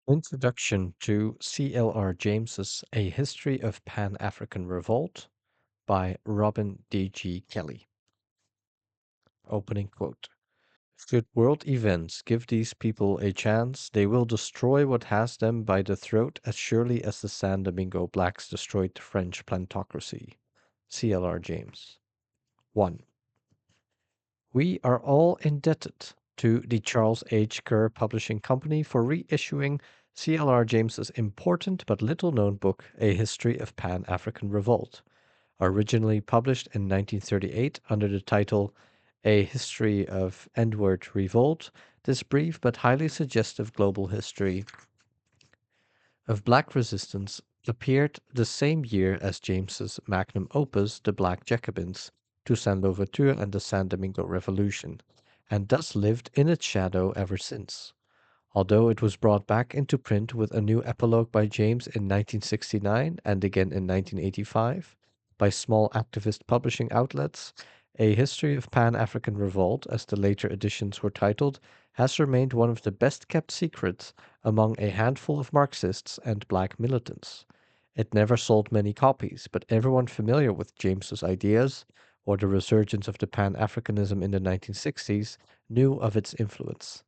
Introduction to C.L.R. James's A History of Pan-African Revolt by Robin D.G. Kelley. Opening quote. Should world events give these people a chance, they will destroy what has them by the throat as surely as the San Domingo blacks destroyed the French plantocracy. C.L.R. James. 1. We are all indebted to the Charles H. Kerr Publishing Company for reissuing C.L.R. James's important but little-known book, A History of Pan-African Revolt. Originally published in 1938 under the title A History of N-Word Revolt, this brief but highly suggestive global history of black resistance appeared the same year as James's magnum opus, The Black Jacobins, Toussaint Louverture and the San Domingo Revolution, and thus lived in its shadow ever since. Although it was brought back into print with a new epilogue by James in 1969 and again in 1985 by small activist publishing outlets, A History of Pan-African Revolt, as the later editions were titled, has remained one of the best-kept secrets among a handful of Marxists and black militants. It never sold many copies, but everyone familiar with James's ideas, or the resurgence of the Pan-Africanism in the 1960s, knew of its influence.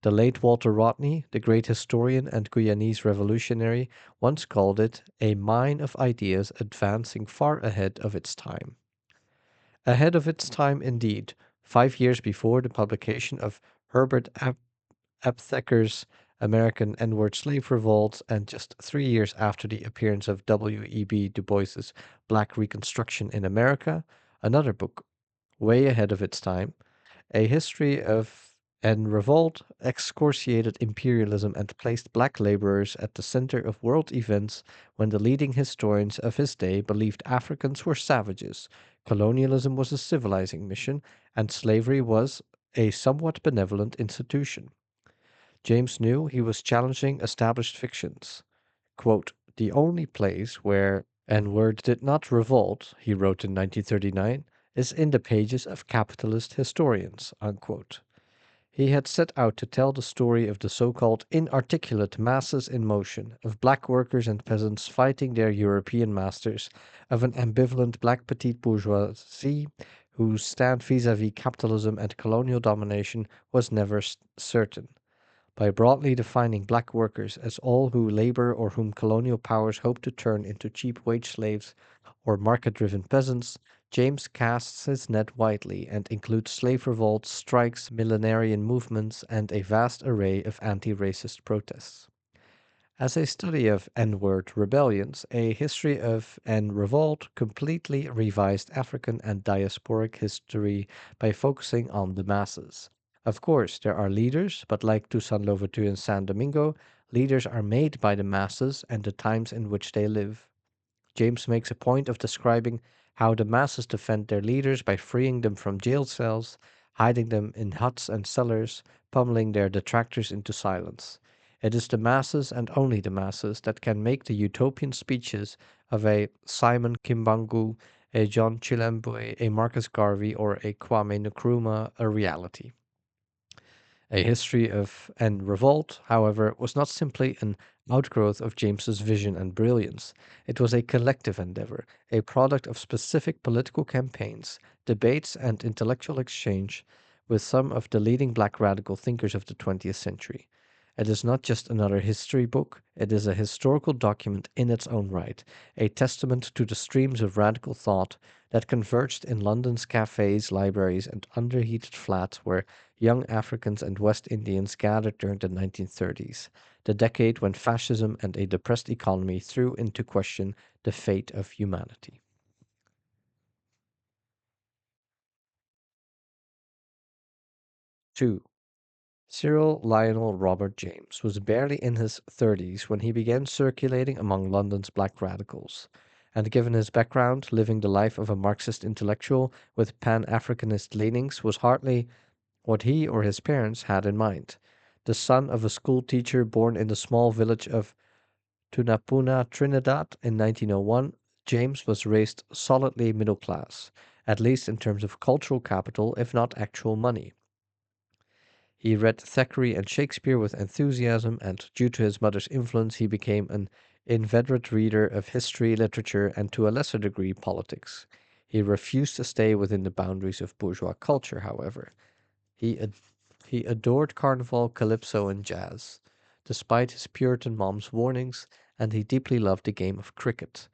The late Walter Rodney, the great historian and Guyanese revolutionary, once called it a mine of ideas advancing far ahead of its time. Ahead of its time, indeed, 5 years before the publication of Herbert Aptheker's American N-word slave revolt, and just 3 years after the appearance of W.E.B. Du Bois's Black Reconstruction in America, another book way ahead of its time, A History of and Revolt excoriated imperialism and placed black laborers at the center of world events when the leading historians of his day believed Africans were savages, colonialism was a civilizing mission, and slavery was a somewhat benevolent institution. James knew he was challenging established fictions. Quote, "The only place where N-word did not revolt," he wrote in 1939, "is in the pages of capitalist historians." Unquote. He had set out to tell the story of the so-called inarticulate masses in motion, of black workers and peasants fighting their European masters, of an ambivalent black petite bourgeoisie whose stand vis-à-vis capitalism and colonial domination was never certain. By broadly defining black workers as all who labor or whom colonial powers hope to turn into cheap wage slaves or market-driven peasants, James casts his net widely and includes slave revolts, strikes, millenarian movements, and a vast array of anti-racist protests. As a study of N-word rebellions, A History of N Revolt completely revised African and diasporic history by focusing on the masses. Of course, there are leaders, but like Toussaint Louverture and San Domingo, leaders are made by the masses and the times in which they live. James makes a point of describing how the masses defend their leaders by freeing them from jail cells, hiding them in huts and cellars, pummeling their detractors into silence. It is the masses and only the masses that can make the utopian speeches of a Simon Kimbangu, a John Chilembwe, a Marcus Garvey, or a Kwame Nkrumah a reality. A History of and Revolt, however, was not simply an outgrowth of James's vision and brilliance. It was a collective endeavor, a product of specific political campaigns, debates, and intellectual exchange with some of the leading black radical thinkers of the 20th century. It is not just another history book, it is a historical document in its own right, a testament to the streams of radical thought that converged in London's cafes, libraries, and underheated flats where young Africans and West Indians gathered during the 1930s, the decade when fascism and a depressed economy threw into question the fate of humanity. 2. Cyril Lionel Robert James was barely in his 30s when he began circulating among London's black radicals, and given his background, living the life of a Marxist intellectual with Pan-Africanist leanings was hardly what he or his parents had in mind. The son of a school teacher born in the small village of Tunapuna, Trinidad in 1901, James was raised solidly middle class, at least in terms of cultural capital, if not actual money. He read Thackeray and Shakespeare with enthusiasm, and due to his mother's influence, he became an inveterate reader of history, literature, and to a lesser degree, politics. He refused to stay within the boundaries of bourgeois culture, however. He, ad- he adored carnival, calypso, and jazz, despite his Puritan mom's warnings, and he deeply loved the game of cricket.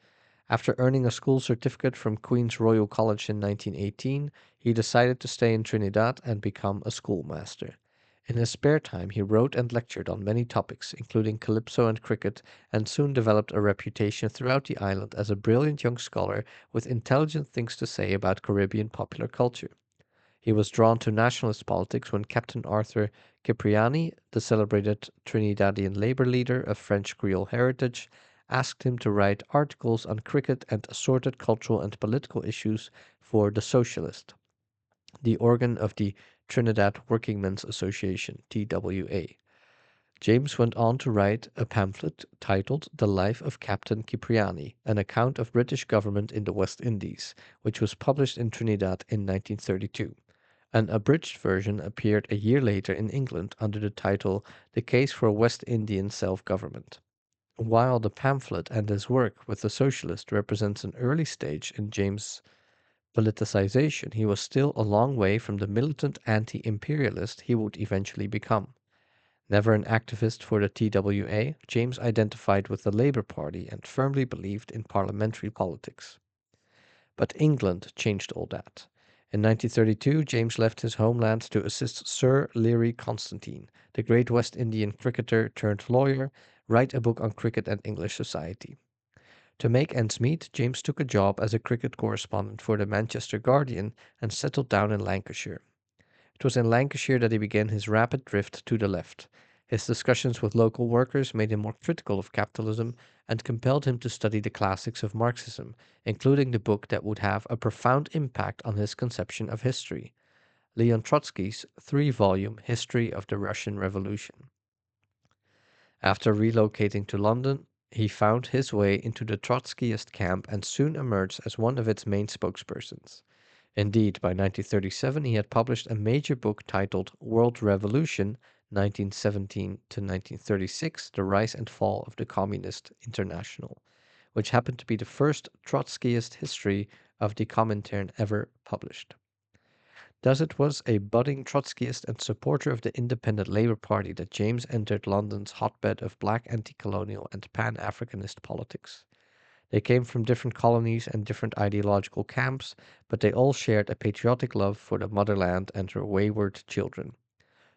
After earning a school certificate from Queen's Royal College in 1918, he decided to stay in Trinidad and become a schoolmaster. In his spare time, he wrote and lectured on many topics, including calypso and cricket, and soon developed a reputation throughout the island as a brilliant young scholar with intelligent things to say about Caribbean popular culture. He was drawn to nationalist politics when Captain Arthur Cipriani, the celebrated Trinidadian labor leader of French Creole heritage, asked him to write articles on cricket and assorted cultural and political issues for The Socialist, the organ of the Trinidad Workingmen's Association, TWA. James went on to write a pamphlet titled The Life of Captain Cipriani, an account of British government in the West Indies, which was published in Trinidad in 1932. An abridged version appeared a year later in England under the title The Case for West Indian Self-Government. While the pamphlet and his work with the Socialist represents an early stage in James' politicization, he was still a long way from the militant anti-imperialist he would eventually become. Never an activist for the TWA, James identified with the Labour Party and firmly believed in parliamentary politics. But England changed all that. In 1932, James left his homeland to assist Sir Leary Constantine, the great West Indian cricketer turned lawyer, write a book on cricket and English society. To make ends meet, James took a job as a cricket correspondent for the Manchester Guardian and settled down in Lancashire. It was in Lancashire that he began his rapid drift to the left. His discussions with local workers made him more critical of capitalism and compelled him to study the classics of Marxism, including the book that would have a profound impact on his conception of history, Leon Trotsky's three-volume History of the Russian Revolution. After relocating to London, he found his way into the Trotskyist camp and soon emerged as one of its main spokespersons. Indeed, by 1937 he had published a major book titled World Revolution, 1917 to 1936, The Rise and Fall of the Communist International, which happened to be the first Trotskyist history of the Comintern ever published. Thus it was a budding Trotskyist and supporter of the Independent Labour Party that James entered London's hotbed of black anti-colonial and pan-Africanist politics. They came from different colonies and different ideological camps, but they all shared a patriotic love for the motherland and her wayward children.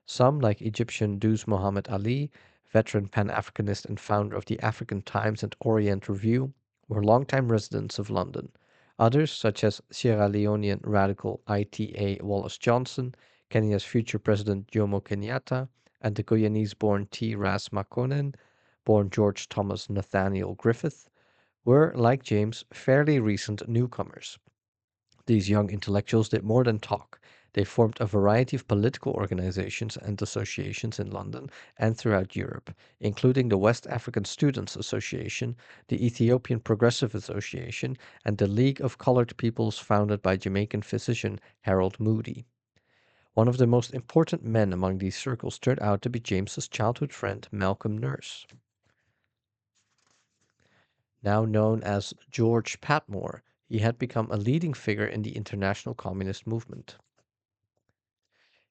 Some, like Egyptian Duz Muhammad Ali, veteran Pan-Africanist and founder of the African Times and Orient Review, were longtime residents of London. Others, such as Sierra Leonean radical Ita Wallace Johnson, Kenya's future President Jomo Kenyatta, and the Guyanese-born T. Ras Makonnen, born George Thomas Nathaniel Griffith, were, like James, fairly recent newcomers. These young intellectuals did more than talk. They formed a variety of political organizations and associations in London and throughout Europe, including the West African Students Association, the Ethiopian Progressive Association, and the League of Colored Peoples founded by Jamaican physician Harold Moody. One of the most important men among these circles turned out to be James's childhood friend Malcolm Nurse, now known as George Patmore. He had become a leading figure in the international communist movement.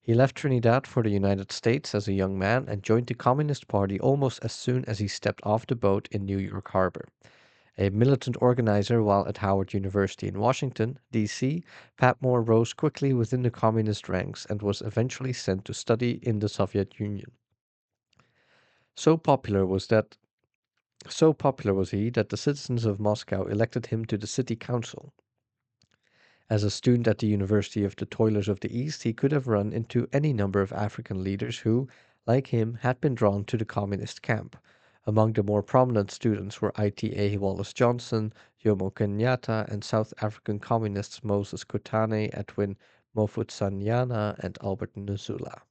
He left Trinidad for the United States as a young man and joined the Communist Party almost as soon as he stepped off the boat in New York Harbor. A militant organizer while at Howard University in Washington, D.C., Patmore rose quickly within the communist ranks and was eventually sent to study in the Soviet Union. So popular was that So popular was he that the citizens of Moscow elected him to the city council. As a student at the University of the Toilers of the East, he could have run into any number of African leaders who, like him, had been drawn to the communist camp. Among the more prominent students were Ita Wallace Johnson, Jomo Kenyatta, and South African communists Moses Kotane, Edwin Mofusanyana, and Albert Nzula.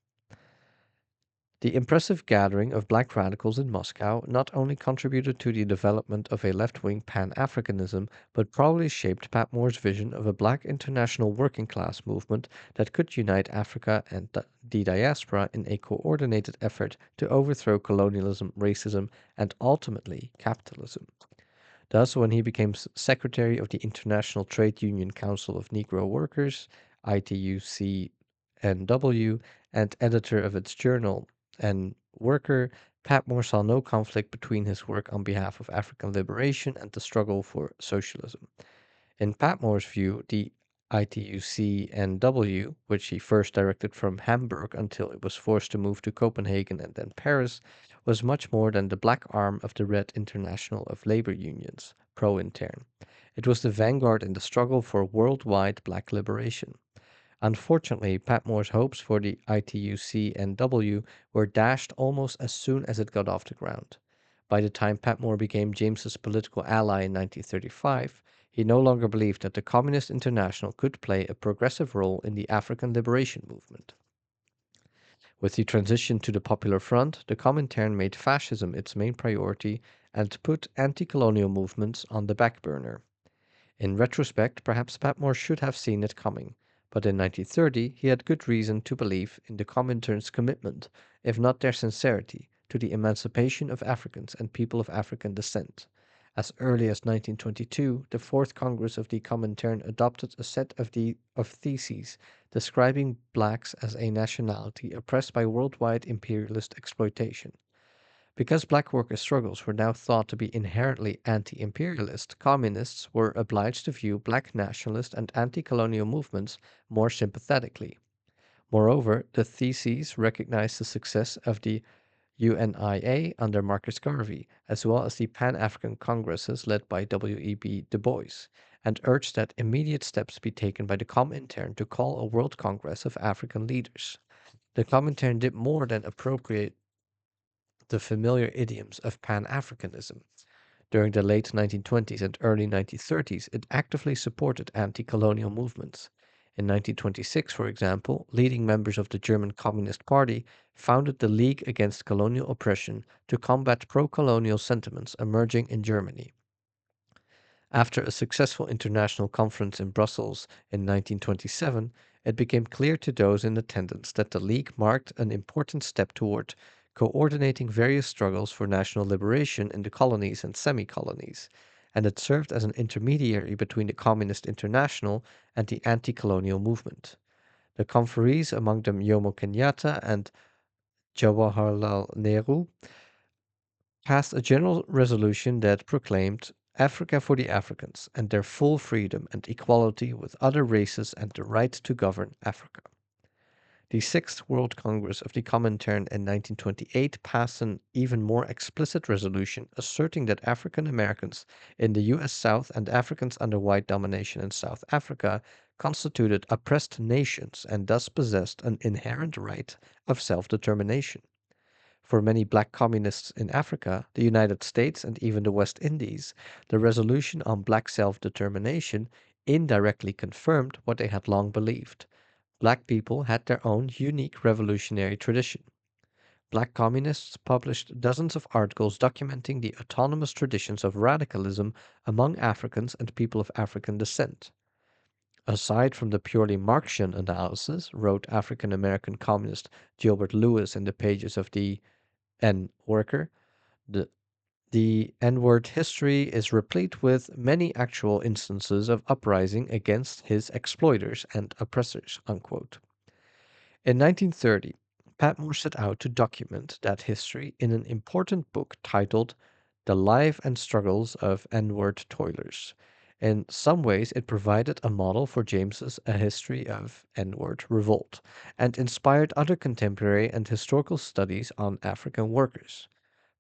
The impressive gathering of black radicals in Moscow not only contributed to the development of a left wing Pan Africanism, but probably shaped Patmore's vision of a black international working class movement that could unite Africa and the diaspora in a coordinated effort to overthrow colonialism, racism, and ultimately capitalism. Thus, when he became secretary of the International Trade Union Council of Negro Workers, ITUCNW, and editor of its journal and Worker, Patmore saw no conflict between his work on behalf of African liberation and the struggle for socialism. In Patmore's view, the ITUCNW, which he first directed from Hamburg until it was forced to move to Copenhagen and then Paris, was much more than the black arm of the Red International of Labor Unions, Pro-Intern. It was the vanguard in the struggle for worldwide black liberation. Unfortunately, Patmore's hopes for the ITUC-NW were dashed almost as soon as it got off the ground. By the time Patmore became James's political ally in 1935, he no longer believed that the Communist International could play a progressive role in the African liberation movement. With the transition to the Popular Front, the Comintern made fascism its main priority and put anti-colonial movements on the back burner. In retrospect, perhaps Patmore should have seen it coming, but in 1930 he had good reason to believe in the Comintern's commitment, if not their sincerity, to the emancipation of Africans and people of African descent. As early as 1922, the Fourth Congress of the Comintern adopted a set of theses describing blacks as a nationality oppressed by worldwide imperialist exploitation. Because black workers' struggles were now thought to be inherently anti imperialist, communists were obliged to view black nationalist and anti colonial movements more sympathetically. Moreover, the theses recognized the success of the UNIA under Marcus Garvey, as well as the Pan African Congresses led by W.E.B. Du Bois, and urged that immediate steps be taken by the Comintern to call a World Congress of African leaders. The Comintern did more than appropriate the familiar idioms of Pan-Africanism. During the late 1920s and early 1930s, it actively supported anti-colonial movements. In 1926, for example, leading members of the German Communist Party founded the League Against Colonial Oppression to combat pro-colonial sentiments emerging in Germany. After a successful international conference in Brussels in 1927, it became clear to those in attendance that the League marked an important step toward coordinating various struggles for national liberation in the colonies and semi-colonies, and it served as an intermediary between the Communist International and the anti-colonial movement. The conferees, among them Jomo Kenyatta and Jawaharlal Nehru, passed a general resolution that proclaimed Africa for the Africans and their full freedom and equality with other races and the right to govern Africa. The Sixth World Congress of the Comintern in 1928 passed an even more explicit resolution asserting that African Americans in the U.S. South and Africans under white domination in South Africa constituted oppressed nations and thus possessed an inherent right of self-determination. For many black communists in Africa, the United States, and even the West Indies, the resolution on black self-determination indirectly confirmed what they had long believed. Black people had their own unique revolutionary tradition. Black communists published dozens of articles documenting the autonomous traditions of radicalism among Africans and people of African descent. Aside from the purely Marxian analysis, wrote African American communist Gilbert Lewis in the pages of the N Worker, the the N-word history is replete with many actual instances of uprising against his exploiters and oppressors. Unquote. In 1930, Patmore set out to document that history in an important book titled The Life and Struggles of N-word Toilers. In some ways, it provided a model for James's A History of N-word Revolt and inspired other contemporary and historical studies on African workers.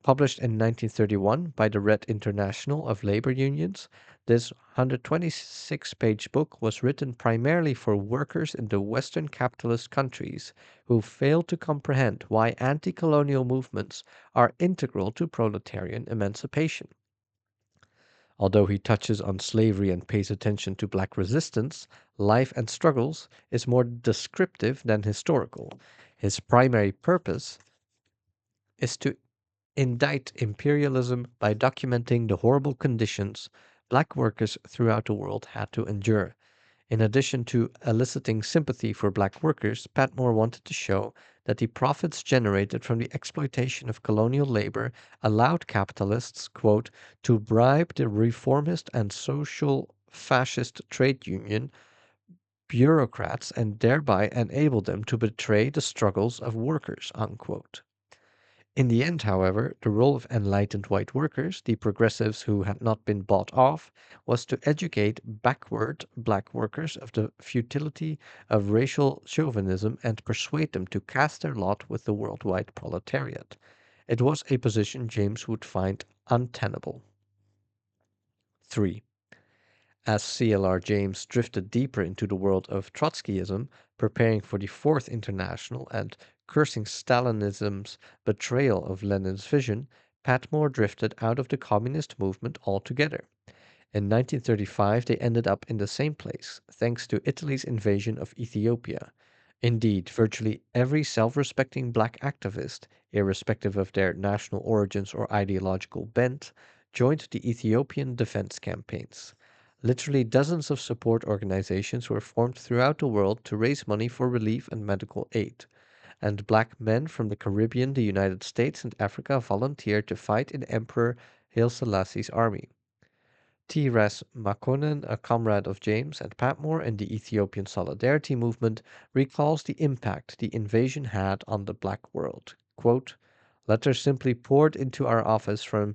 Published in 1931 by the Red International of Labor Unions, this 126-page book was written primarily for workers in the Western capitalist countries who failed to comprehend why anti-colonial movements are integral to proletarian emancipation. Although he touches on slavery and pays attention to black resistance, life and struggles is more descriptive than historical. His primary purpose is to indict imperialism by documenting the horrible conditions black workers throughout the world had to endure. In addition to eliciting sympathy for black workers, Patmore wanted to show that the profits generated from the exploitation of colonial labor allowed capitalists, quote, to bribe the reformist and social fascist trade union bureaucrats and thereby enable them to betray the struggles of workers, unquote. In the end, however, the role of enlightened white workers, the progressives who had not been bought off, was to educate backward black workers of the futility of racial chauvinism and persuade them to cast their lot with the worldwide proletariat. It was a position James would find untenable. 3. As C.L.R. James drifted deeper into the world of Trotskyism, preparing for the Fourth International and cursing Stalinism's betrayal of Lenin's vision, Patmore drifted out of the communist movement altogether. In 1935, they ended up in the same place, thanks to Italy's invasion of Ethiopia. Indeed, virtually every self respecting black activist, irrespective of their national origins or ideological bent, joined the Ethiopian defense campaigns. Literally dozens of support organizations were formed throughout the world to raise money for relief and medical aid, and black men from the Caribbean, the United States, and Africa volunteered to fight in Emperor Haile Selassie's army. T. Ras Makonnen, a comrade of James and Patmore in the Ethiopian Solidarity Movement, recalls the impact the invasion had on the black world. Quote, letters simply poured into our office from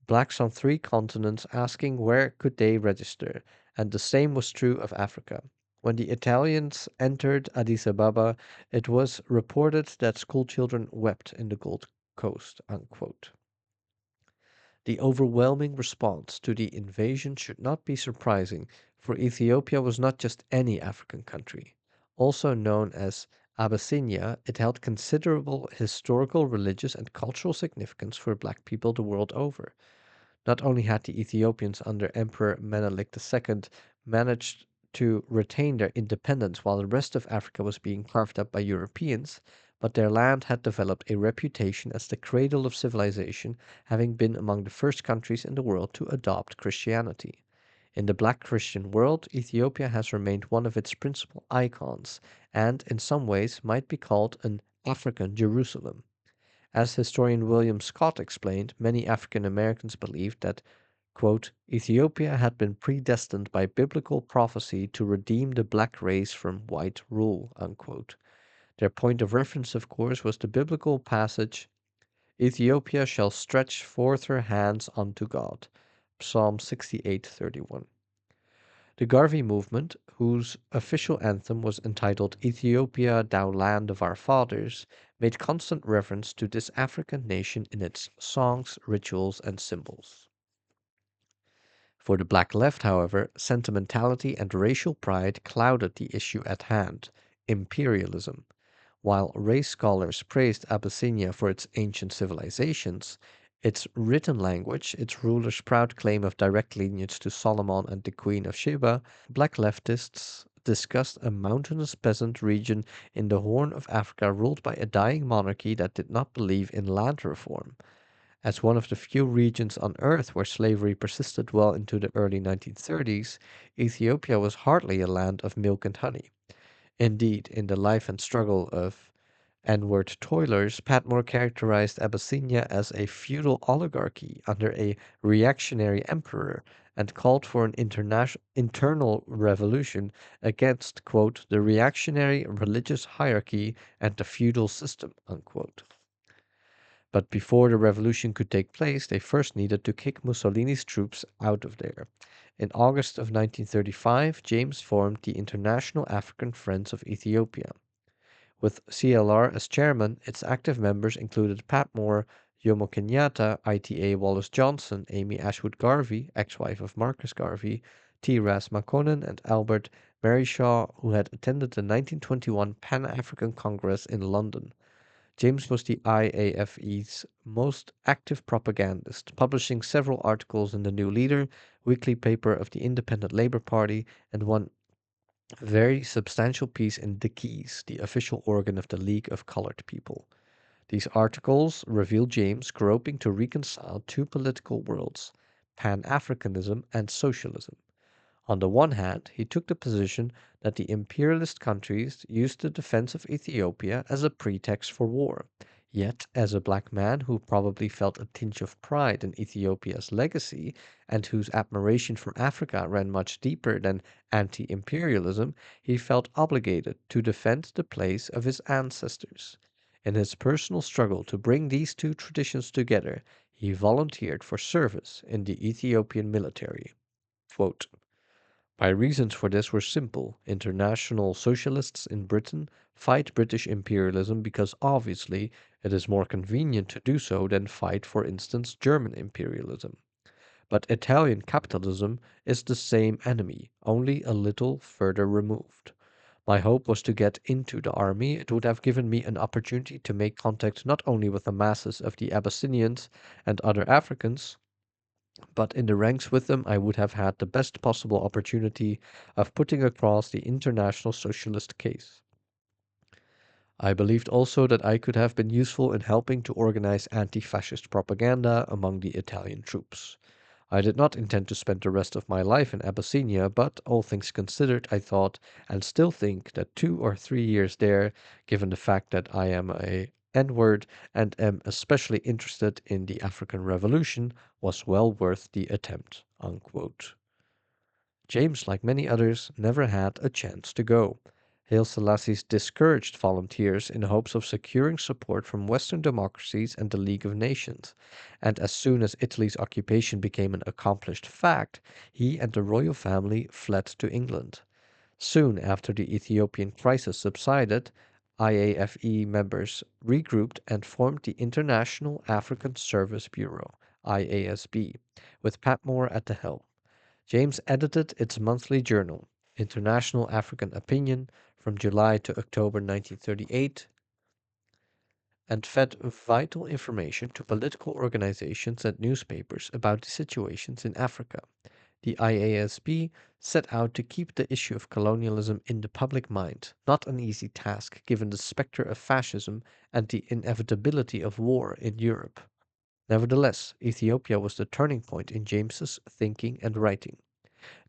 blacks on 3 continents asking where could they register, and the same was true of Africa. When the Italians entered Addis Ababa, it was reported that schoolchildren wept in the Gold Coast. Unquote. The overwhelming response to the invasion should not be surprising, for Ethiopia was not just any African country. Also known as Abyssinia, it held considerable historical, religious, and cultural significance for black people the world over. Not only had the Ethiopians under Emperor Menelik II managed to retain their independence while the rest of Africa was being carved up by Europeans, but their land had developed a reputation as the cradle of civilization, having been among the first countries in the world to adopt Christianity. In the black Christian world, Ethiopia has remained one of its principal icons, and in some ways might be called an African Jerusalem. As historian William Scott explained, many African Americans believed that, quote, Ethiopia had been predestined by biblical prophecy to redeem the black race from white rule, unquote. Their point of reference, of course, was the biblical passage, Ethiopia shall stretch forth her hands unto God, Psalm 68:31. The Garvey movement, whose official anthem was entitled Ethiopia, Thou Land of Our Fathers, made constant reference to this African nation in its songs, rituals, and symbols. For the Black Left, however, sentimentality and racial pride clouded the issue at hand, imperialism. While race scholars praised Abyssinia for its ancient civilizations, its written language, its rulers' proud claim of direct lineage to Solomon and the Queen of Sheba, black leftists discussed a mountainous peasant region in the Horn of Africa ruled by a dying monarchy that did not believe in land reform. As one of the few regions on earth where slavery persisted well into the early 1930s, Ethiopia was hardly a land of milk and honey. Indeed, in the life and struggle of N-word toilers, Patmore characterized Abyssinia as a feudal oligarchy under a reactionary emperor and called for an internal revolution against, quote, the reactionary religious hierarchy and the feudal system, unquote. But before the revolution could take place, they first needed to kick Mussolini's troops out of there. In August of 1935, James formed the International African Friends of Ethiopia. With C.L.R. as chairman, its active members included Patmore, Jomo Kenyatta, ITA Wallace Johnson, Amy Ashwood Garvey, ex-wife of Marcus Garvey, T. Ras Makonnen, and Albert Maryshaw, who had attended the 1921 Pan-African Congress in London. James was the IAFE's most active propagandist, publishing several articles in the New Leader, weekly paper of the Independent Labour Party, and one very substantial piece in The Keys, the official organ of the League of Colored People. These articles reveal James groping to reconcile two political worlds, Pan Africanism and socialism. On the one hand, he took the position that the imperialist countries used the defense of Ethiopia as a pretext for war. Yet, as a black man who probably felt a tinge of pride in Ethiopia's legacy and whose admiration for Africa ran much deeper than anti imperialism, he felt obligated to defend the place of his ancestors. In his personal struggle to bring these two traditions together, he volunteered for service in the Ethiopian military. Quote, my reasons for this were simple. International socialists in Britain fight British imperialism because obviously it is more convenient to do so than fight, for instance, German imperialism. But Italian capitalism is the same enemy, only a little further removed. My hope was to get into the army. It would have given me an opportunity to make contact not only with the masses of the Abyssinians and other Africans, but in the ranks with them I would have had the best possible opportunity of putting across the international socialist case. I believed also that I could have been useful in helping to organize anti-fascist propaganda among the Italian troops. I did not intend to spend the rest of my life in Abyssinia, but all things considered, I thought and still think that 2 or 3 years there, given the fact that I am a N-word and am especially interested in the African Revolution, was well worth the attempt. Unquote. James, like many others, never had a chance to go. Haile Selassie discouraged volunteers in hopes of securing support from Western democracies and the League of Nations, and as soon as Italy's occupation became an accomplished fact, he and the royal family fled to England. Soon after the Ethiopian crisis subsided, IAFE members regrouped and formed the International African Service Bureau, IASB, with Patmore at the helm. James edited its monthly journal, International African Opinion, from July to October 1938, and fed vital information to political organizations and newspapers about the situations in Africa. The IASB set out to keep the issue of colonialism in the public mind, not an easy task given the specter of fascism and the inevitability of war in Europe. Nevertheless, Ethiopia was the turning point in James's thinking and writing.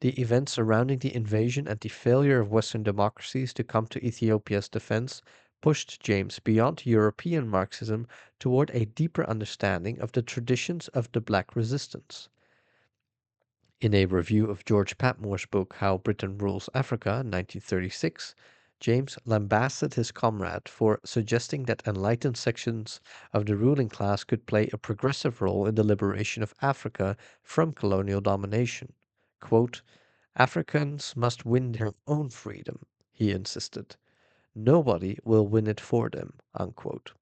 The events surrounding the invasion and the failure of Western democracies to come to Ethiopia's defense pushed James beyond European Marxism toward a deeper understanding of the traditions of the Black resistance. In a review of George Patmore's book How Britain Rules Africa, 1936, James lambasted his comrade for suggesting that enlightened sections of the ruling class could play a progressive role in the liberation of Africa from colonial domination. Quote, Africans must win their own freedom, he insisted. Nobody will win it for them. Unquote.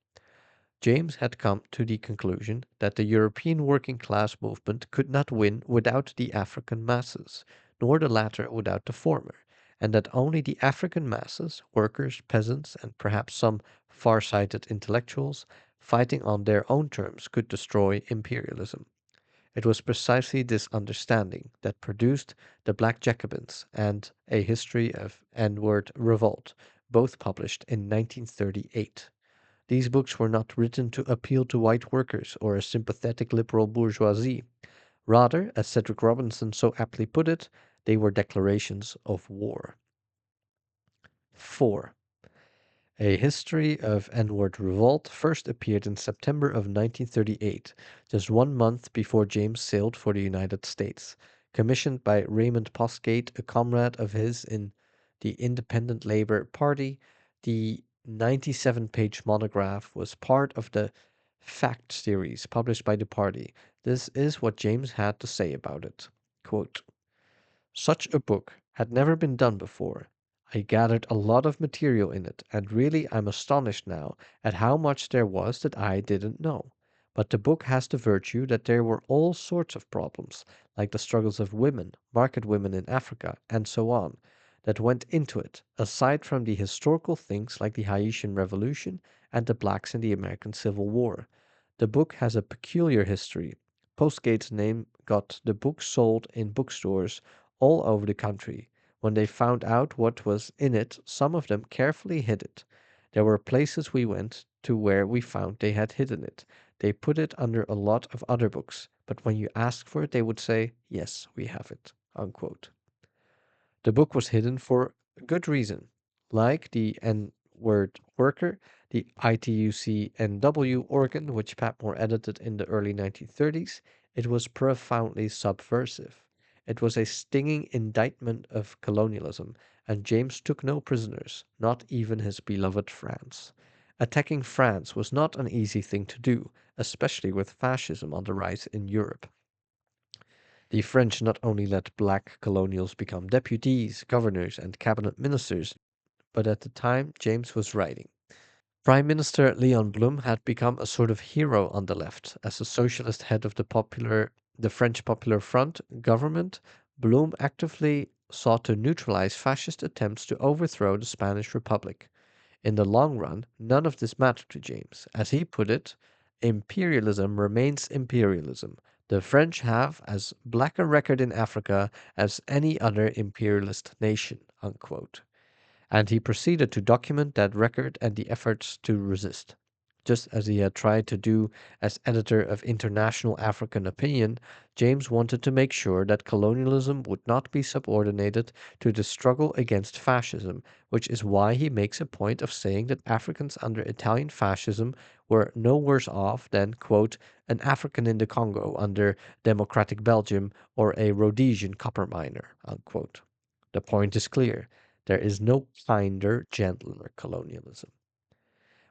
James had come to the conclusion that the European working class movement could not win without the African masses, nor the latter without the former, and that only the African masses, workers, peasants, and perhaps some far-sighted intellectuals, fighting on their own terms could destroy imperialism. It was precisely this understanding that produced The Black Jacobins and A History of N-Word Revolt, both published in 1938. These books were not written to appeal to white workers or a sympathetic liberal bourgeoisie. Rather, as Cedric Robinson so aptly put it, they were declarations of war. 4. A History of N-Word Revolt first appeared in September of 1938, just 1 month before James sailed for the United States. Commissioned by Raymond Postgate, a comrade of his in the Independent Labor Party, the 97-page monograph was part of the Fact series published by the party. This is what James had to say about it. Quote, such a book had never been done before. I gathered a lot of material in it, and really I'm astonished now at how much there was that I didn't know. But the book has the virtue that there were all sorts of problems, like the struggles of women, market women in Africa, and so on, that went into it, aside from the historical things like the Haitian Revolution and the blacks in the American Civil War. The book has a peculiar history. Postgate's name got the book sold in bookstores all over the country. When they found out what was in it, some of them carefully hid it. There were places we went to where we found they had hidden it. They put it under a lot of other books, but when you asked for it, they would say, yes, we have it. Unquote. The book was hidden for good reason. Like the N word worker, the ITUCNW organ, which Patmore edited in the early 1930s, it was profoundly subversive. It was a stinging indictment of colonialism, and James took no prisoners, not even his beloved France. Attacking France was not an easy thing to do, especially with fascism on the rise in Europe. The French not only let black colonials become deputies, governors, and cabinet ministers, but at the time James was writing. Prime Minister Leon Blum had become a sort of hero on the left. As the socialist head of the French Popular Front government, Blum actively sought to neutralize fascist attempts to overthrow the Spanish Republic. In the long run, none of this mattered to James. As he put it, imperialism remains imperialism. The French have as black a record in Africa as any other imperialist nation. Unquote. And he proceeded to document that record and the efforts to resist. Just as he had tried to do as editor of International African Opinion, James wanted to make sure that colonialism would not be subordinated to the struggle against fascism, which is why he makes a point of saying that Africans under Italian fascism were no worse off than, quote, an African in the Congo under Democratic Belgium or a Rhodesian copper miner, unquote. The point is clear. There is no kinder, gentler colonialism.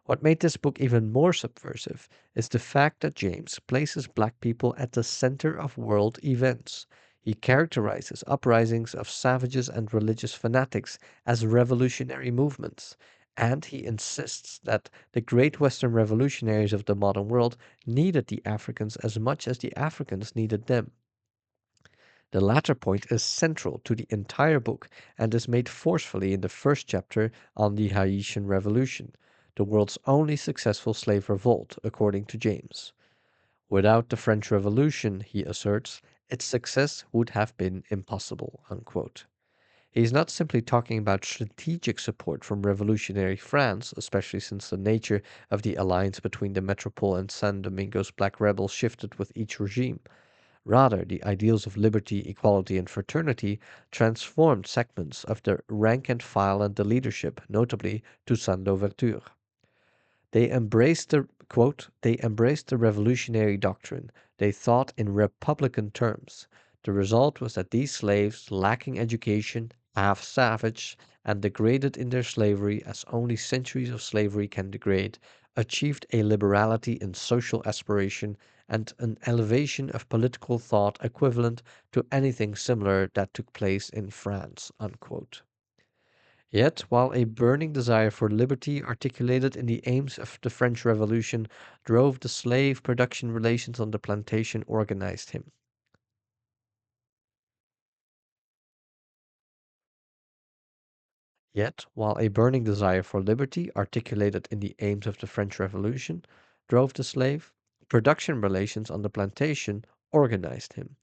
What made this book even more subversive is the fact that James places black people at the center of world events. He characterizes uprisings of savages and religious fanatics as revolutionary movements, and he insists that the great Western revolutionaries of the modern world needed the Africans as much as the Africans needed them. The latter point is central to the entire book and is made forcefully in the first chapter on the Haitian Revolution, the world's only successful slave revolt, according to James. Without the French Revolution, he asserts, its success would have been impossible. Unquote. He is not simply talking about strategic support from revolutionary France, especially since the nature of the alliance between the Metropole and San Domingo's black rebels shifted with each regime. Rather, the ideals of liberty, equality, and fraternity transformed segments of the rank and file and the leadership, notably Toussaint Louverture. They embraced the revolutionary doctrine. They thought in republican terms. The result was that these slaves, lacking education, half savage, and degraded in their slavery as only centuries of slavery can degrade, achieved a liberality in social aspiration and an elevation of political thought equivalent to anything similar that took place in France. Unquote. Yet, while a burning desire for liberty articulated in the aims of the French Revolution drove the slave production relations on the plantation organized him. Yet, while a burning desire for liberty articulated in the aims of the French Revolution drove the slave production relations on the plantation organized him.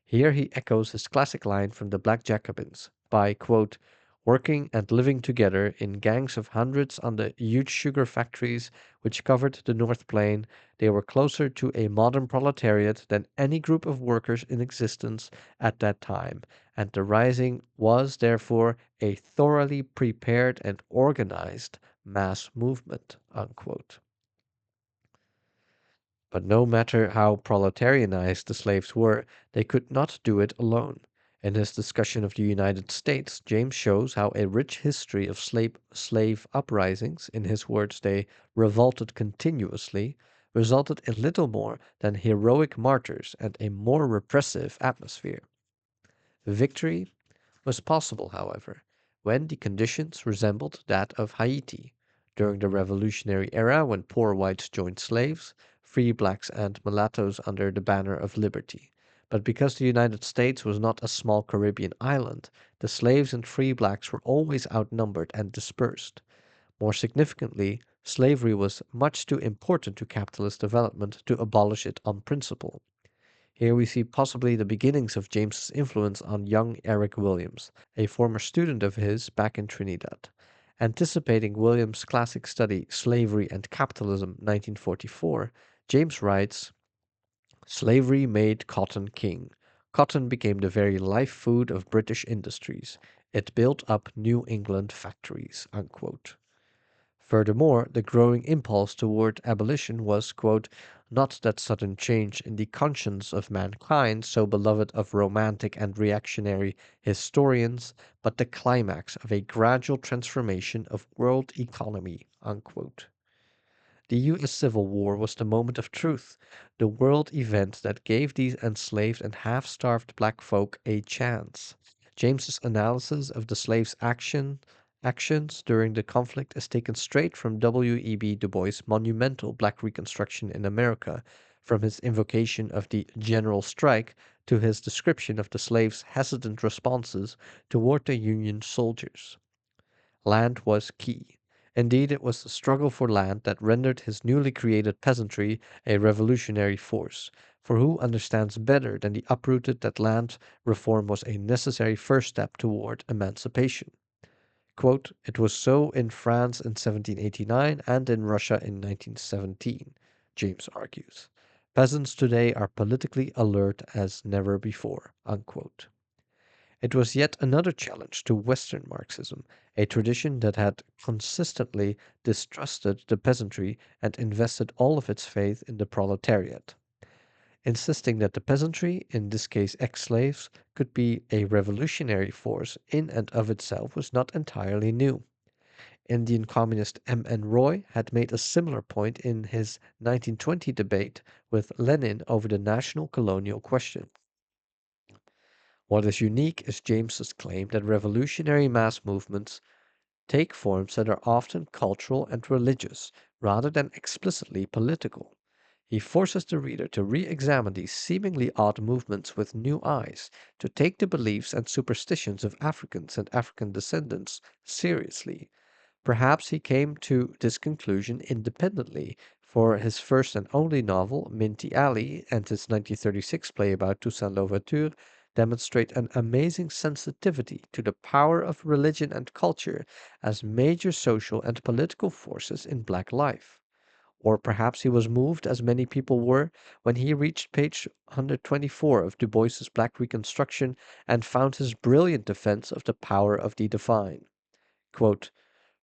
Here he echoes his classic line from the Black Jacobins by, quote, working and living together in gangs of hundreds on the huge sugar factories which covered the North Plain, they were closer to a modern proletariat than any group of workers in existence at that time, and the rising was therefore a thoroughly prepared and organized mass movement. Unquote. But no matter how proletarianized the slaves were, they could not do it alone. In his discussion of the United States, James shows how a rich history of slave uprisings, in his words, they revolted continuously, resulted in little more than heroic martyrs and a more repressive atmosphere. Victory was possible, however, when the conditions resembled that of Haiti. During the Revolutionary era, when poor whites joined slaves, free blacks and mulattoes under the banner of liberty. But because the United States was not a small Caribbean island, the slaves and free blacks were always outnumbered and dispersed. More significantly, slavery was much too important to capitalist development to abolish it on principle. Here we see possibly the beginnings of James's influence on young Eric Williams, a former student of his back in Trinidad. Anticipating Williams' classic study Slavery and Capitalism, 1944, James writes, "Slavery made cotton king. Cotton became the very life food of British industries. It built up New England factories." Unquote. Furthermore, the growing impulse toward abolition was, quote, "not that sudden change in the conscience of mankind so beloved of romantic and reactionary historians, but the climax of a gradual transformation of world economy." Unquote. The U.S. Civil War was the moment of truth, the world event that gave these enslaved and half-starved black folk a chance. James's analysis of the slaves' actions during the conflict is taken straight from W.E.B. Du Bois' monumental Black Reconstruction in America, from his invocation of the general strike to his description of the slaves' hesitant responses toward the Union soldiers. Land was key. Indeed, it was the struggle for land that rendered his newly created peasantry a revolutionary force, for who understands better than the uprooted that land reform was a necessary first step toward emancipation? Quote, "It was so in France in 1789 and in Russia in 1917," James argues. "Peasants today are politically alert as never before." Unquote. It was yet another challenge to Western Marxism, a tradition that had consistently distrusted the peasantry and invested all of its faith in the proletariat. Insisting that the peasantry, in this case ex-slaves, could be a revolutionary force in and of itself was not entirely new. Indian communist M.N. Roy had made a similar point in his 1920 debate with Lenin over the national colonial question. What is unique is James's claim that revolutionary mass movements take forms that are often cultural and religious, rather than explicitly political. He forces the reader to re-examine these seemingly odd movements with new eyes, to take the beliefs and superstitions of Africans and African descendants seriously. Perhaps he came to this conclusion independently, for his first and only novel, Minty Alley, and his 1936 play about Toussaint Louverture demonstrate an amazing sensitivity to the power of religion and culture as major social and political forces in black life. Or perhaps he was moved, as many people were, when he reached page 124 of Du Bois's Black Reconstruction and found his brilliant defense of the power of the divine. Quote,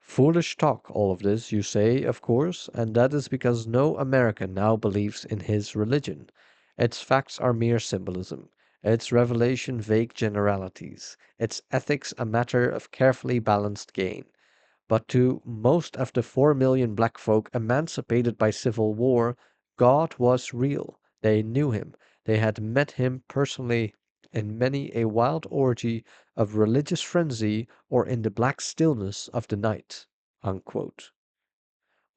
"Foolish talk, all of this, you say, of course, and that is because no American now believes in his religion. Its facts are mere symbolism, its revelation vague generalities, its ethics a matter of carefully balanced gain. But to most of the 4 million black folk emancipated by civil war, God was real. They knew him. They had met him personally in many a wild orgy of religious frenzy or in the black stillness of the night." Unquote.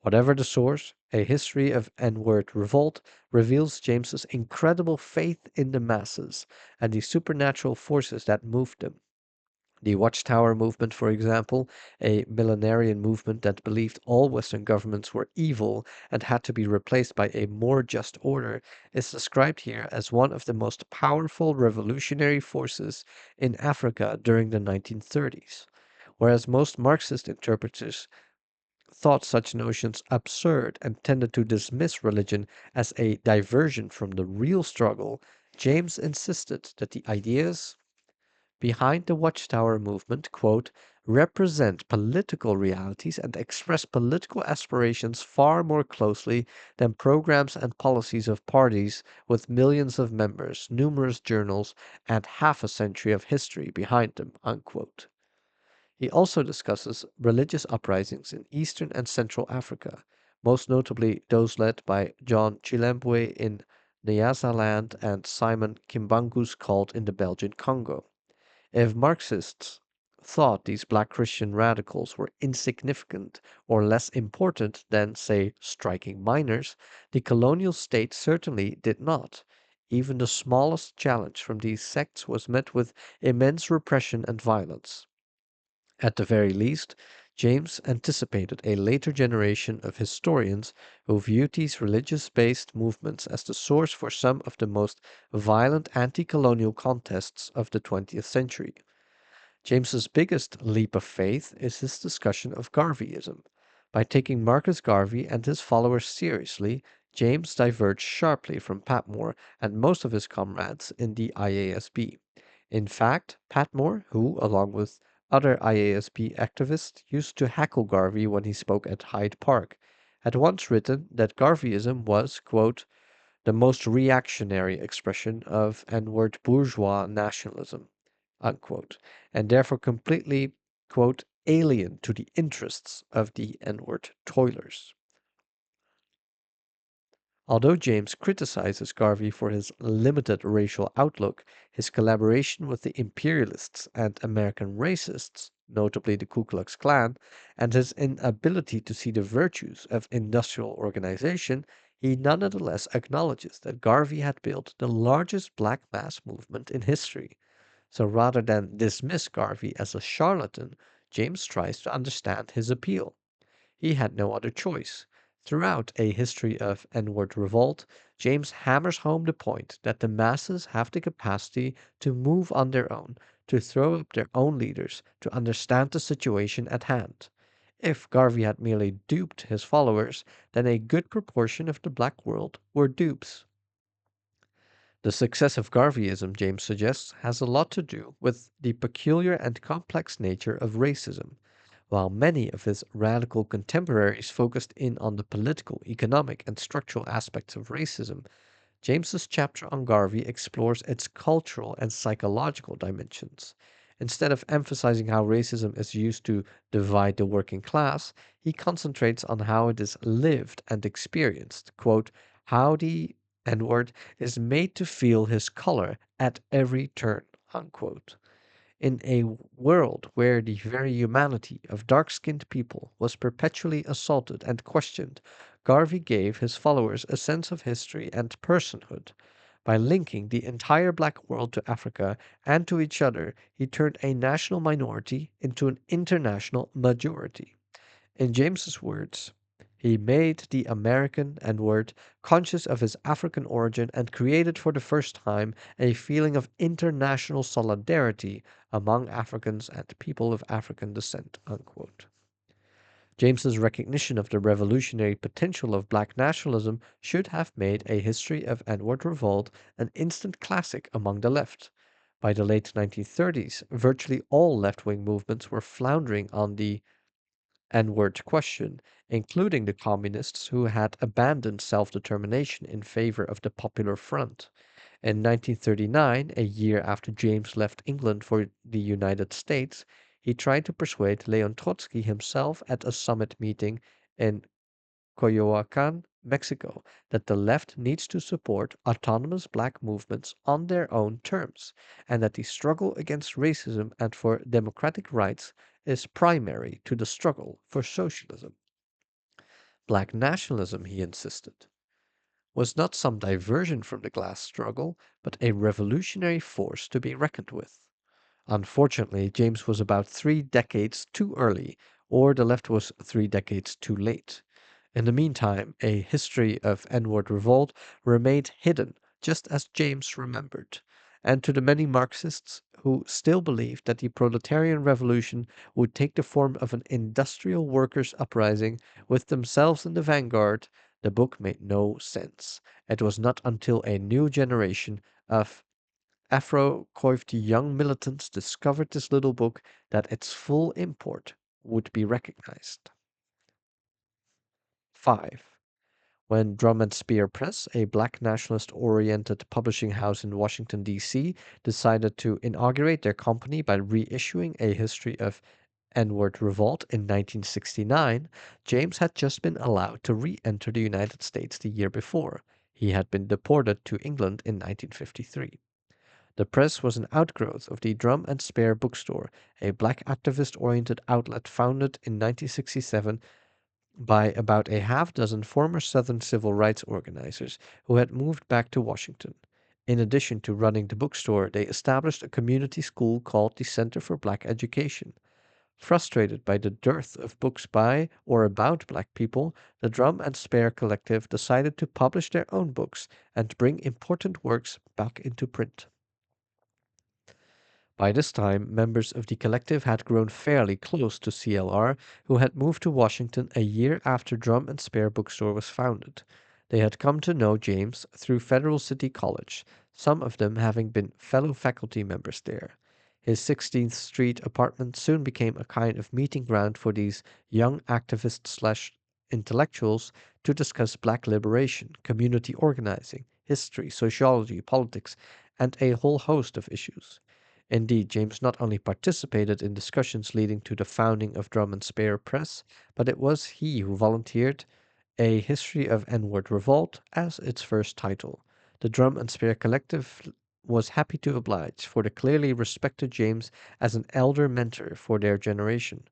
Whatever the source, A History of N-Word Revolt reveals James's incredible faith in the masses and the supernatural forces that moved them. The Watchtower movement, for example, a millenarian movement that believed all Western governments were evil and had to be replaced by a more just order, is described here as one of the most powerful revolutionary forces in Africa during the 1930s. Whereas most Marxist interpreters thought such notions absurd and tended to dismiss religion as a diversion from the real struggle, James insisted that the ideas behind the Watchtower movement, quote, "represent political realities and express political aspirations far more closely than programs and policies of parties with millions of members, numerous journals, and half a century of history behind them." Unquote. He also discusses religious uprisings in Eastern and Central Africa, most notably those led by John Chilembwe in Nyasaland and Simon Kimbangu's cult in the Belgian Congo. If Marxists thought these black Christian radicals were insignificant or less important than, say, striking miners, the colonial state certainly did not. Even the smallest challenge from these sects was met with immense repression and violence. At the very least, James anticipated a later generation of historians who viewed these religious based movements as the source for some of the most violent anti colonial contests of the 20th century. James's biggest leap of faith is his discussion of Garveyism. By taking Marcus Garvey and his followers seriously, James diverged sharply from Patmore and most of his comrades in the IASB. In fact, Patmore, who, along with other IASB activists, used to heckle Garvey when he spoke at Hyde Park, had once written that Garveyism was, quote, the most reactionary expression of N-word bourgeois nationalism, unquote, and therefore completely, quote, alien to the interests of the N-word toilers. Although James criticizes Garvey for his limited racial outlook, his collaboration with the imperialists and American racists, notably the Ku Klux Klan, and his inability to see the virtues of industrial organization, he nonetheless acknowledges that Garvey had built the largest black mass movement in history. So rather than dismiss Garvey as a charlatan, James tries to understand his appeal. He had no other choice. Throughout A History of N-Word Revolt, James hammers home the point that the masses have the capacity to move on their own, to throw up their own leaders, to understand the situation at hand. If Garvey had merely duped his followers, then a good proportion of the black world were dupes. The success of Garveyism, James suggests, has a lot to do with the peculiar and complex nature of racism. While many of his radical contemporaries focused in on the political, economic, and structural aspects of racism, James's chapter on Garvey explores its cultural and psychological dimensions. Instead of emphasizing how racism is used to divide the working class, he concentrates on how it is lived and experienced. Quote, how the N word is made to feel his color at every turn. Unquote. In a world where the very humanity of dark skinned people was perpetually assaulted and questioned, Garvey gave his followers a sense of history and personhood. By linking the entire black world to Africa and to each other, he turned a national minority into an international majority. In James's words, he made the American N-word conscious of his African origin and created for the first time a feeling of international solidarity among Africans and people of African descent. Unquote. James's recognition of the revolutionary potential of black nationalism should have made A History of N-word Revolt an instant classic among the left. By the late 1930s, virtually all left-wing movements were floundering on the N-word question, including the communists who had abandoned self-determination in favor of the Popular Front. In 1939, a year after James left England for the United States, he tried to persuade Leon Trotsky himself at a summit meeting in Coyoacan, Mexico, that the left needs to support autonomous black movements on their own terms, and that the struggle against racism and for democratic rights is primary to the struggle for socialism. Black nationalism, he insisted, was not some diversion from the class struggle, but a revolutionary force to be reckoned with. Unfortunately, James was about 3 decades too early, or the left was 3 decades too late. In the meantime, A History of N-word Revolt remained hidden, just as James remembered. And to the many Marxists who still believed that the proletarian revolution would take the form of an industrial workers' uprising with themselves in the vanguard, the book made no sense. It was not until a new generation of Afro-coiffed young militants discovered this little book that its full import would be recognized. 5. When Drum and Spear Press, a black nationalist-oriented publishing house in Washington, D.C., decided to inaugurate their company by reissuing A History of N-Word Revolt in 1969, James had just been allowed to re-enter the United States the year before. He had been deported to England in 1953. The press was an outgrowth of the Drum and Spear Bookstore, a black activist-oriented outlet founded in 1967 by about a half dozen former Southern civil rights organizers who had moved back to Washington. In addition to running the bookstore, they established a community school called the Center for Black Education. Frustrated by the dearth of books by or about black people, the Drum and Spare Collective decided to publish their own books and bring important works back into print. By this time, members of the collective had grown fairly close to C.L.R., who had moved to Washington a year after Drum and Spare Bookstore was founded. They had come to know James through Federal City College, some of them having been fellow faculty members there. His 16th Street apartment soon became a kind of meeting ground for these young activists slash intellectuals to discuss black liberation, community organizing, history, sociology, politics, and a whole host of issues. Indeed, James not only participated in discussions leading to the founding of Drum and Spare Press, but it was he who volunteered A History of N-Word Revolt as its first title. The Drum and Spare Collective was happy to oblige, for they clearly respected James as an elder mentor for their generation.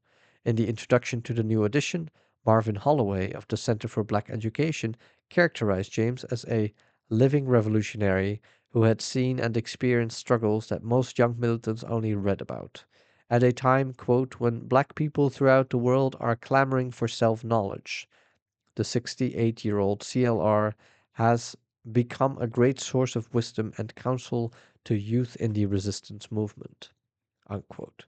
In the introduction to the new edition, Marvin Holloway of the Center for Black Education characterized James as a living revolutionary who had seen and experienced struggles that most young militants only read about. At a time, quote, when black people throughout the world are clamoring for self knowledge, the 68-year-old C.L.R. has become a great source of wisdom and counsel to youth in the resistance movement. Unquote.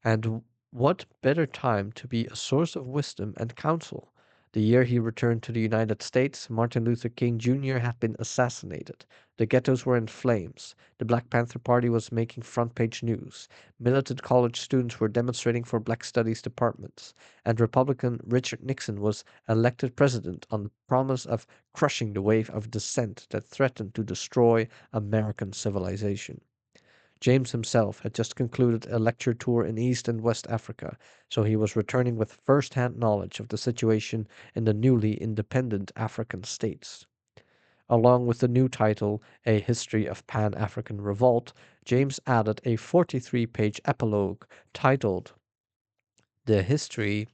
And what better time to be a source of wisdom and counsel? The year he returned to the United States, Martin Luther King Jr. had been assassinated. The ghettos were in flames. The Black Panther Party was making front page news. Militant college students were demonstrating for Black Studies departments. And Republican Richard Nixon was elected president on the promise of crushing the wave of dissent that threatened to destroy American civilization. James himself had just concluded a lecture tour in East and West Africa, so he was returning with first-hand knowledge of the situation in the newly independent African states. Along with the new title, A History of Pan-African Revolt, James added a 43-page epilogue titled The History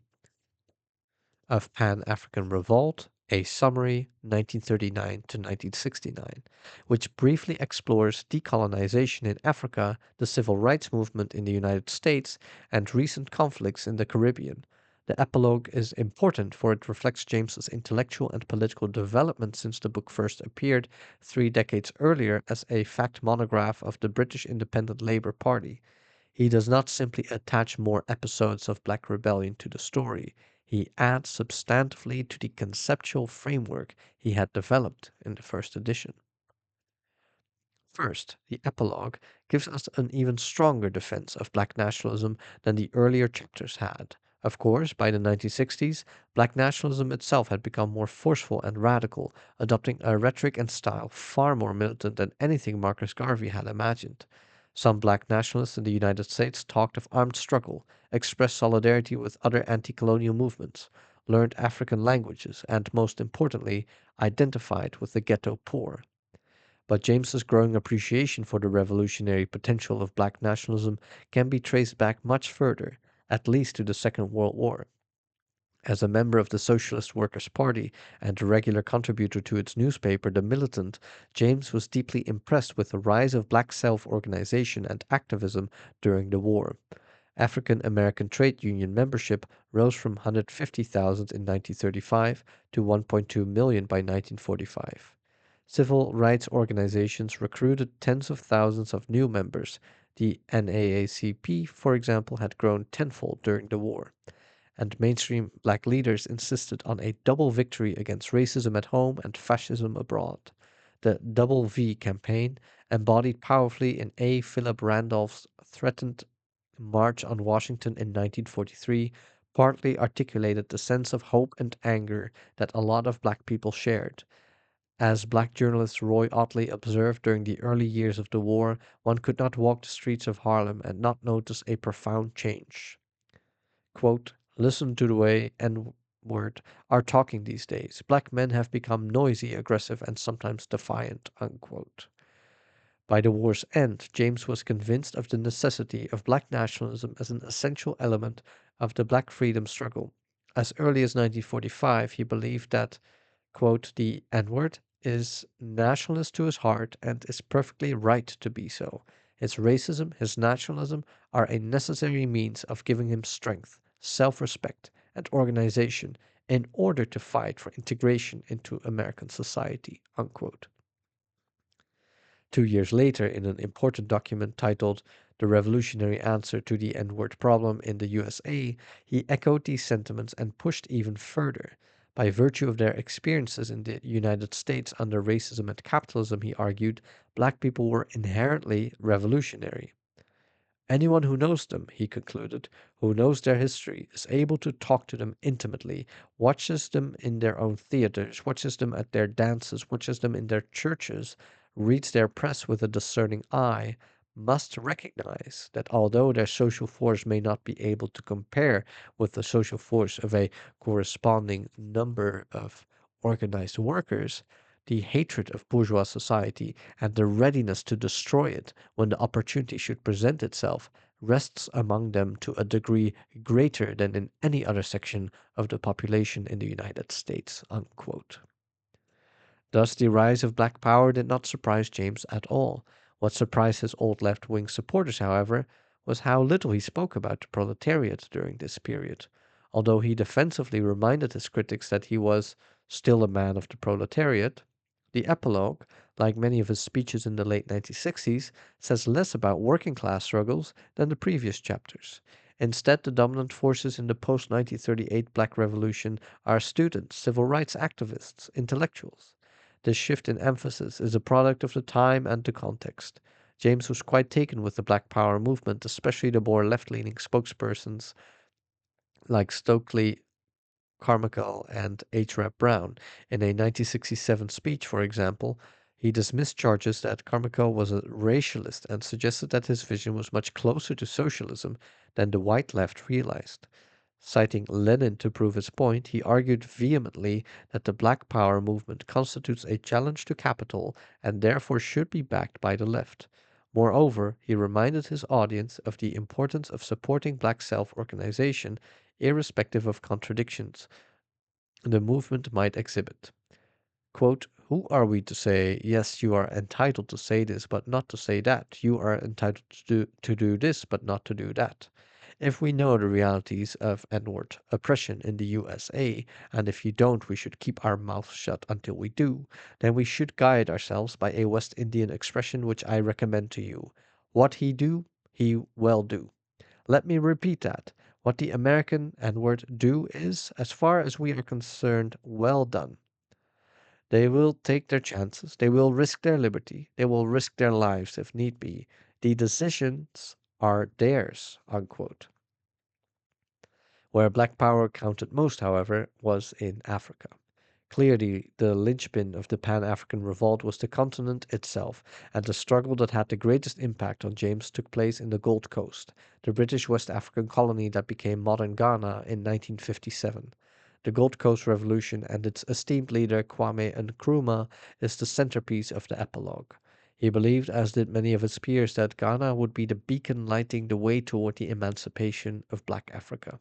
of Pan-African Revolt, a summary 1939 to 1969, which briefly explores decolonization in Africa, the civil rights movement in the United States, and recent conflicts in the Caribbean. The epilogue is important for it reflects James's intellectual and political development since the book first appeared 3 decades earlier as a fact monograph of the British Independent Labour Party. He does not simply attach more episodes of Black Rebellion to the story, he adds substantively to the conceptual framework he had developed in the first edition. First, the epilogue gives us an even stronger defense of black nationalism than the earlier chapters had. Of course, by the 1960s, black nationalism itself had become more forceful and radical, adopting a rhetoric and style far more militant than anything Marcus Garvey had imagined. Some black nationalists in the United States talked of armed struggle, expressed solidarity with other anti colonial movements, learned African languages, and most importantly, identified with the ghetto poor. But James's growing appreciation for the revolutionary potential of black nationalism can be traced back much further, at least to the Second World War. As a member of the Socialist Workers' Party and a regular contributor to its newspaper, The Militant, James was deeply impressed with the rise of black self-organization and activism during the war. African American trade union membership rose from 150,000 in 1935 to 1.2 million by 1945. Civil rights organizations recruited tens of thousands of new members. The NAACP, for example, had grown tenfold during the war, and mainstream black leaders insisted on a double victory against racism at home and fascism abroad. The Double V campaign, embodied powerfully in A. Philip Randolph's threatened March on Washington in 1943, partly articulated the sense of hope and anger that a lot of black people shared. As black journalist Roy Otley observed during the early years of the war, one could not walk the streets of Harlem and not notice a profound change. Quote, listen to the way N-word are talking these days. Black men have become noisy, aggressive, and sometimes defiant. Unquote. By the war's end, James was convinced of the necessity of black nationalism as an essential element of the black freedom struggle. As early as 1945, he believed that quote, the N-word is nationalist to his heart and is perfectly right to be so. His racism, his nationalism are a necessary means of giving him strength, self-respect, and organization in order to fight for integration into American society. Unquote. 2 years later, in an important document titled The Revolutionary Answer to the N-Word Problem in the USA, he echoed these sentiments and pushed even further. By virtue of their experiences in the United States under racism and capitalism, he argued, black people were inherently revolutionary. Anyone who knows them, he concluded, who knows their history, is able to talk to them intimately, watches them in their own theaters, watches them at their dances, watches them in their churches, reads their press with a discerning eye, must recognize that although their social force may not be able to compare with the social force of a corresponding number of organized workers, the hatred of bourgeois society and the readiness to destroy it when the opportunity should present itself rests among them to a degree greater than in any other section of the population in the United States. Unquote. Thus, the rise of Black Power did not surprise James at all. What surprised his old left wing supporters, however, was how little he spoke about the proletariat during this period. Although he defensively reminded his critics that he was still a man of the proletariat, the epilogue, like many of his speeches in the late 1960s, says less about working class struggles than the previous chapters. Instead, the dominant forces in the post 1938 Black Revolution are students, civil rights activists, intellectuals. This shift in emphasis is a product of the time and the context. James was quite taken with the Black Power movement, especially the more left leaning spokespersons like Stokely Carmichael and H. Rap Brown. In a 1967 speech, for example, he dismissed charges that Carmichael was a racialist and suggested that his vision was much closer to socialism than the white left realized. Citing Lenin to prove his point, he argued vehemently that the Black Power movement constitutes a challenge to capital and therefore should be backed by the left. Moreover, he reminded his audience of the importance of supporting black self-organization, irrespective of contradictions the movement might exhibit. Quote, who are we to say, yes, you are entitled to say this, but not to say that? You are entitled to do this, but not to do that. If we know the realities of N-word oppression in the USA, and if you don't, we should keep our mouths shut until we do, then we should guide ourselves by a West Indian expression which I recommend to you. What he do, he well do. Let me repeat that. What the American N-word do is, as far as we are concerned, well done. They will take their chances. They will risk their liberty. They will risk their lives if need be. The decisions are theirs. Unquote. Where Black Power counted most, however, was in Africa. Clearly, the linchpin of the Pan African Revolt was the continent itself, and the struggle that had the greatest impact on James took place in the Gold Coast, the British West African colony that became modern Ghana in 1957. The Gold Coast Revolution and its esteemed leader Kwame Nkrumah is the centerpiece of the epilogue. He believed, as did many of his peers, that Ghana would be the beacon lighting the way toward the emancipation of black Africa.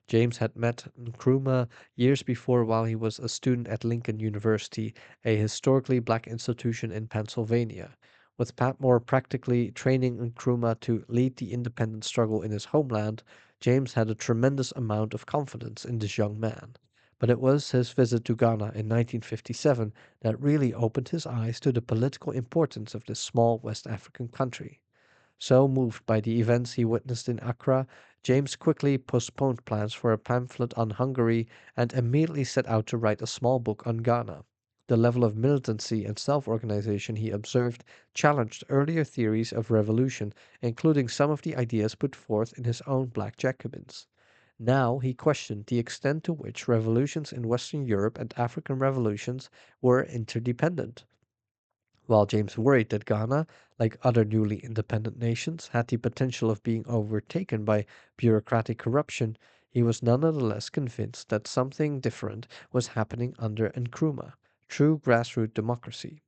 James had met Nkrumah years before while he was a student at Lincoln University, a historically black institution in Pennsylvania. With Patmore practically training Nkrumah to lead the independence struggle in his homeland, James had a tremendous amount of confidence in this young man. But it was his visit to Ghana in 1957 that really opened his eyes to the political importance of this small West African country. So moved by the events he witnessed in Accra, James quickly postponed plans for a pamphlet on Hungary and immediately set out to write a small book on Ghana. The level of militancy and self-organization he observed challenged earlier theories of revolution, including some of the ideas put forth in his own Black Jacobins. Now he questioned the extent to which revolutions in Western Europe and African revolutions were interdependent. While James worried that Ghana, like other newly independent nations, had the potential of being overtaken by bureaucratic corruption, he was nonetheless convinced that something different was happening under Nkrumah, true grassroots democracy.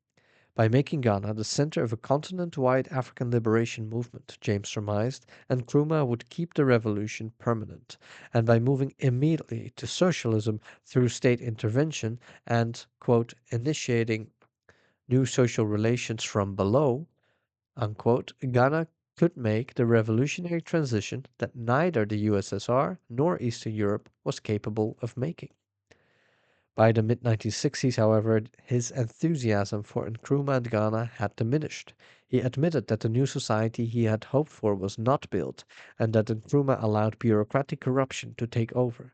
By making Ghana the center of a continent-wide African liberation movement, James surmised, Nkrumah would keep the revolution permanent, and by moving immediately to socialism through state intervention and, quote, initiating new social relations from below, unquote, Ghana could make the revolutionary transition that neither the USSR nor Eastern Europe was capable of making. By the mid 1960s, however, his enthusiasm for Nkrumah and Ghana had diminished. He admitted that the new society he had hoped for was not built, and that Nkrumah allowed bureaucratic corruption to take over.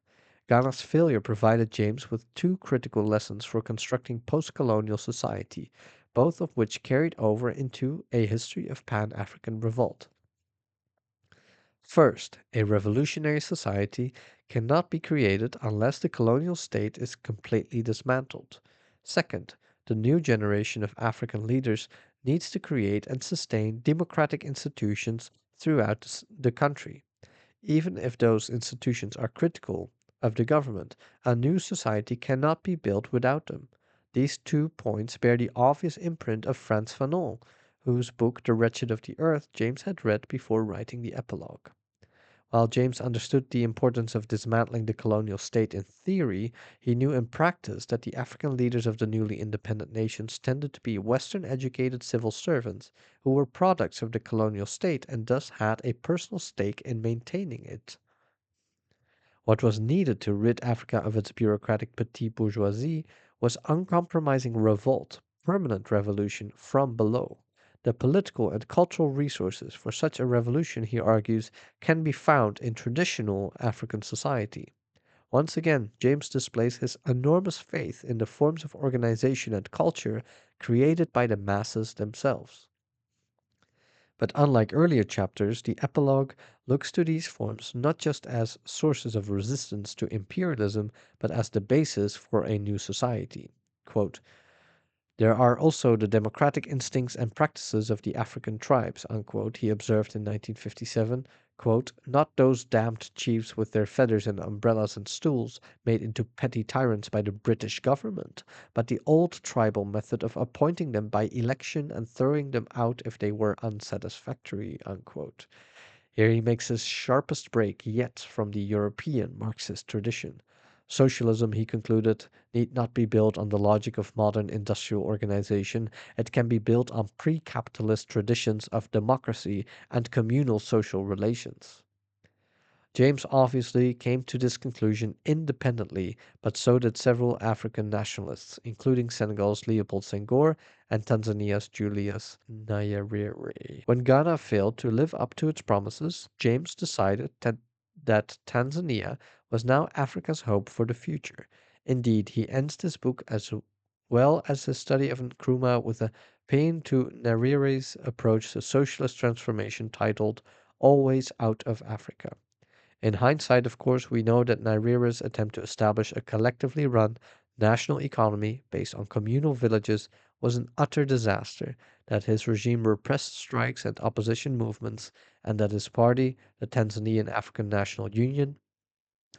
Ghana's failure provided James with two critical lessons for constructing post colonial society, both of which carried over into a history of Pan African revolt. First, a revolutionary society cannot be created unless the colonial state is completely dismantled. Second, the new generation of African leaders needs to create and sustain democratic institutions throughout the country. Even if those institutions are critical of the government, a new society cannot be built without them. These 2 points bear the obvious imprint of Frantz Fanon, whose book The Wretched of the Earth James had read before writing the epilogue. While James understood the importance of dismantling the colonial state in theory, he knew in practice that the African leaders of the newly independent nations tended to be Western educated civil servants who were products of the colonial state and thus had a personal stake in maintaining it. What was needed to rid Africa of its bureaucratic petite bourgeoisie was uncompromising revolt, permanent revolution from below. The political and cultural resources for such a revolution, he argues, can be found in traditional African society. Once again, James displays his enormous faith in the forms of organization and culture created by the masses themselves. But unlike earlier chapters, the epilogue looks to these forms not just as sources of resistance to imperialism, but as the basis for a new society. Quote, there are also the democratic instincts and practices of the African tribes, unquote, he observed in 1957. Quote, not those damned chiefs with their feathers and umbrellas and stools made into petty tyrants by the British government, but the old tribal method of appointing them by election and throwing them out if they were unsatisfactory, unquote. Here he makes his sharpest break yet from the European Marxist tradition. Socialism, he concluded, need not be built on the logic of modern industrial organization. It can be built on pre capitalist traditions of democracy and communal social relations. James obviously came to this conclusion independently, but so did several African nationalists, including Senegal's Leopold Senghor and Tanzania's Julius Nyerere. When Ghana failed to live up to its promises, James decided that Tanzania was now Africa's hope for the future. Indeed, he ends this book as well as his study of Nkrumah with a paean to Nyerere's approach to socialist transformation titled Always Out of Africa. In hindsight, of course, we know that Nyerere's attempt to establish a collectively run national economy based on communal villages was an utter disaster, that his regime repressed strikes and opposition movements, and that his party, the Tanzanian African National Union,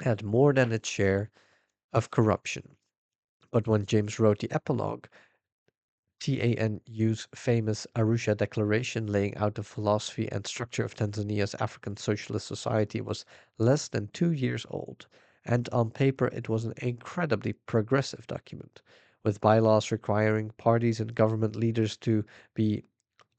had more than its share of corruption. But when James wrote the epilogue, TANU's famous Arusha Declaration laying out the philosophy and structure of Tanzania's African Socialist Society was less than 2 years old, and on paper it was an incredibly progressive document, with bylaws requiring parties and government leaders to be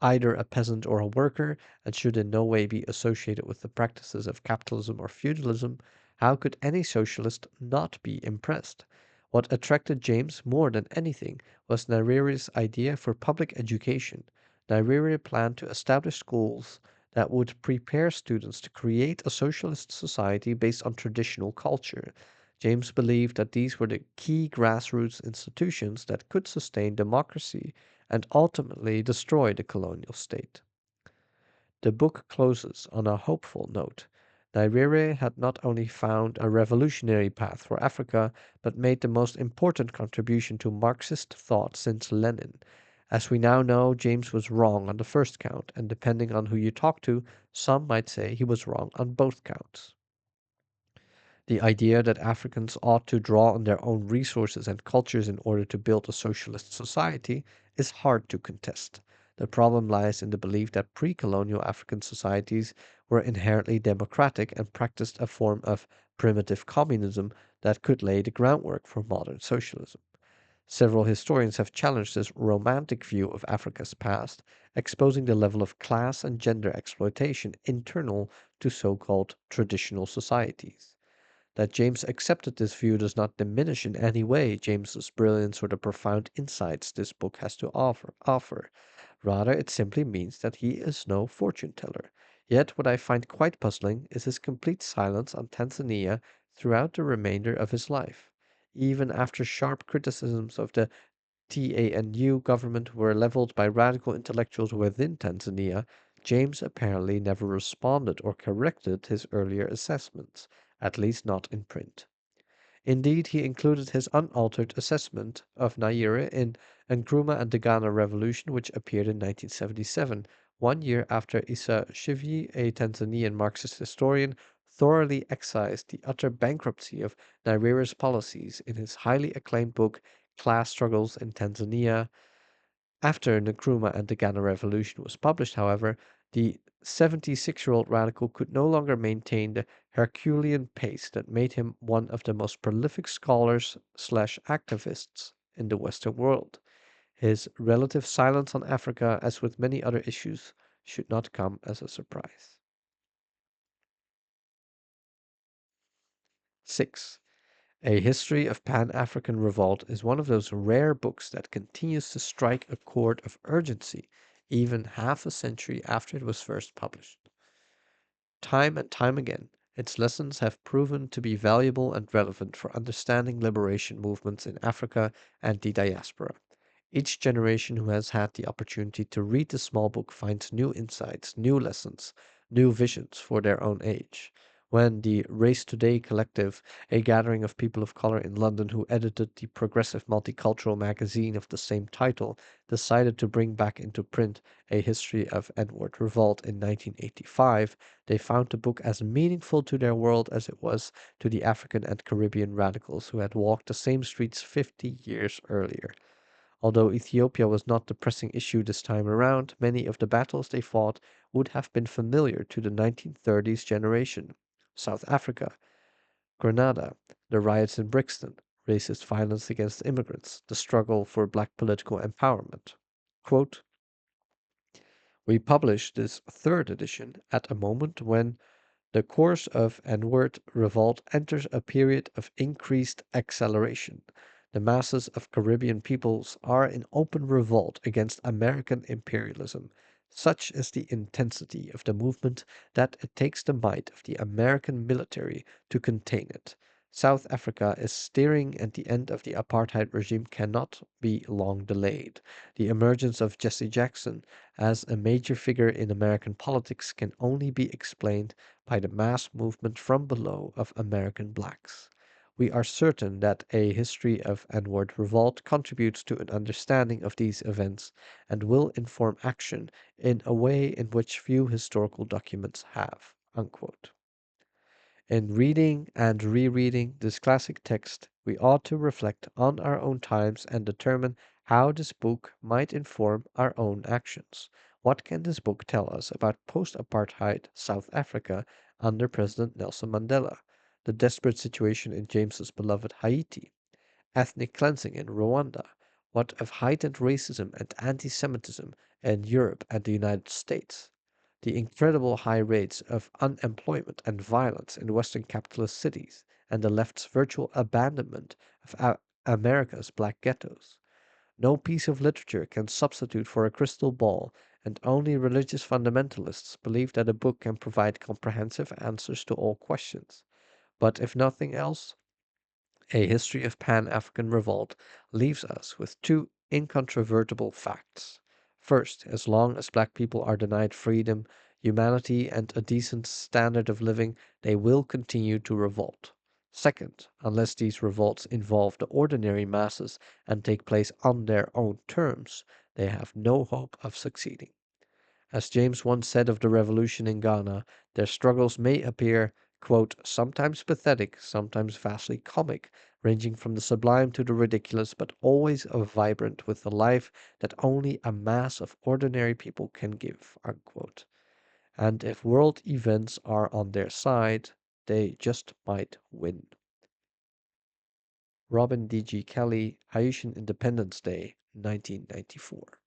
either a peasant or a worker and should in no way be associated with the practices of capitalism or feudalism. How could any socialist not be impressed? What attracted James more than anything was Nyerere's idea for public education. Nyerere planned to establish schools that would prepare students to create a socialist society based on traditional culture. James believed that these were the key grassroots institutions that could sustain democracy and ultimately destroy the colonial state. The book closes on a hopeful note. Nyerere had not only found a revolutionary path for Africa, but made the most important contribution to Marxist thought since Lenin. As we now know, James was wrong on the first count, and depending on who you talk to, some might say he was wrong on both counts. The idea that Africans ought to draw on their own resources and cultures in order to build a socialist society is hard to contest. The problem lies in the belief that pre colonial African societies were inherently democratic and practiced a form of primitive communism that could lay the groundwork for modern socialism. Several historians have challenged this romantic view of Africa's past, exposing the level of class and gender exploitation internal to so called traditional societies. That James accepted this view does not diminish in any way James's brilliance or the profound insights this book has to offer. Rather, it simply means that he is no fortune teller. Yet, what I find quite puzzling is his complete silence on Tanzania throughout the remainder of his life. Even after sharp criticisms of the TANU government were leveled by radical intellectuals within Tanzania, James apparently never responded or corrected his earlier assessments, at least not in print. Indeed, he included his unaltered assessment of Nyerere in Nkrumah and the Ghana Revolution, which appeared in 1977, 1 year after Issa Shivyi, a Tanzanian Marxist historian, thoroughly excised the utter bankruptcy of Nyerere's policies in his highly acclaimed book Class Struggles in Tanzania. After Nkrumah and the Ghana Revolution was published, however, the 76-year-old radical could no longer maintain the Herculean pace that made him one of the most prolific scholars/activists in the Western world. His relative silence on Africa, as with many other issues, should not come as a surprise. 6. A History of Pan-African Revolt is one of those rare books that continues to strike a chord of urgency even half a century after it was first published. Time and time again, its lessons have proven to be valuable and relevant for understanding liberation movements in Africa and the diaspora. Each generation who has had the opportunity to read the small book finds new insights, new lessons, new visions for their own age. When the Race Today Collective, a gathering of people of color in London who edited the progressive multicultural magazine of the same title, decided to bring back into print A History of Edward Revolt in 1985, they found the book as meaningful to their world as it was to the African and Caribbean radicals who had walked the same streets 50 years earlier. Although Ethiopia was not the pressing issue this time around, many of the battles they fought would have been familiar to the 1930s generation. South Africa, Grenada, the riots in Brixton, racist violence against immigrants, the struggle for black political empowerment. Quote, we published this third edition at a moment when the course of N-word revolt enters a period of increased acceleration. The masses of Caribbean peoples are in open revolt against American imperialism. Such is the intensity of the movement that it takes the might of the American military to contain it. South Africa is steering and the end of the apartheid regime cannot be long delayed. The emergence of Jesse Jackson as a major figure in American politics can only be explained by the mass movement from below of American blacks. We are certain that A History of N-word Revolt contributes to an understanding of these events and will inform action in a way in which few historical documents have. Unquote. In reading and rereading this classic text, we ought to reflect on our own times and determine how this book might inform our own actions. What can this book tell us about post apartheid South Africa under President Nelson Mandela, the desperate situation in James's beloved Haiti, ethnic cleansing in Rwanda? What of heightened racism and anti Semitism in Europe and the United States? The incredible high rates of unemployment and violence in Western capitalist cities, and the left's virtual abandonment of America's black ghettos. No piece of literature can substitute for a crystal ball, and only religious fundamentalists believe that a book can provide comprehensive answers to all questions. But if nothing else, A History of Pan-African Revolt leaves us with two incontrovertible facts. First, as long as black people are denied freedom, humanity, and a decent standard of living, they will continue to revolt. Second, unless these revolts involve the ordinary masses and take place on their own terms, they have no hope of succeeding. As James once said of the revolution in Ghana, their struggles may appear, quote, sometimes pathetic, sometimes vastly comic, ranging from the sublime to the ridiculous, but always vibrant with the life that only a mass of ordinary people can give, unquote. And if world events are on their side, they just might win. Robin D.G. Kelley, Haitian Independence Day, 1994.